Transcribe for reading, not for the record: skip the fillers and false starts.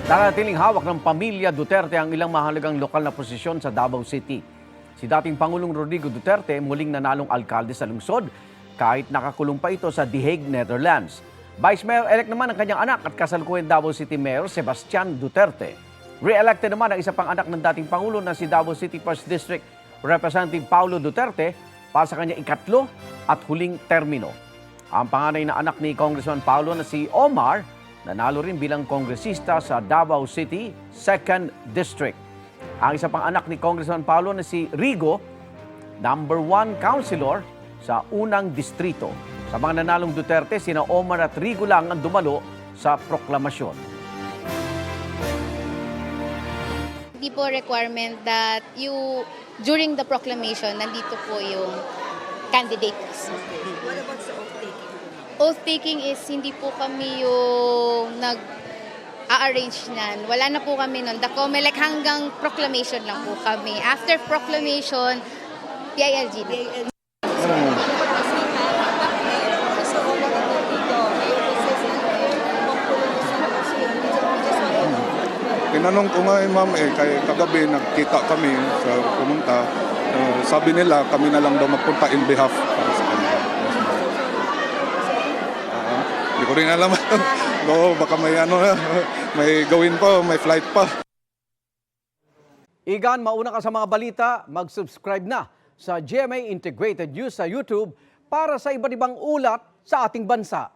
Nanatiling hawak ng pamilya Duterte ang ilang mahalagang lokal na posisyon sa Davao City. Si dating Pangulong Rodrigo Duterte muling nanalong alkalde sa lungsod kahit nakakulong pa ito sa The Hague, Netherlands. Vice Mayor-elect naman ang kanyang anak at kasalukuyan Davao City Mayor Sebastian Duterte. Re-elected naman ang isa pang anak ng dating Pangulo na si Davao City 1st District Representative Paulo Duterte para sa kanyang ikatlo at huling termino. Ang panganay na anak ni Congressman Paulo na si Omar nanalo rin bilang kongresista sa Davao City 2nd District. Ang isa pang anak ni Congressman Paulo na si Rigo, number 1 councilor sa unang distrito. Sa mga nanalong Duterte, sina Omar at Rigo lang ang dumalo sa proklamasyon. Hindi po requirement that during the proclamation, nandito po yung candidates. What about sa oath-taking? Oath-taking is hindi po kami yung nag-a-arrange nan. Wala na po kami nun. The COMELEC hanggang proclamation lang po kami. After proclamation, PILG na. Tinanong ko nga ma'am kay kagabi nagkita kami sa pumunta. Sabi nila kami na lang daw magpunta in behalf para sa kanila. Hindi ko rin alam. Baka may gawin pa, may flight pa. Igan, mauna ka sa mga balita, mag-subscribe na sa GMA Integrated News sa YouTube para sa iba't ibang ulat sa ating bansa.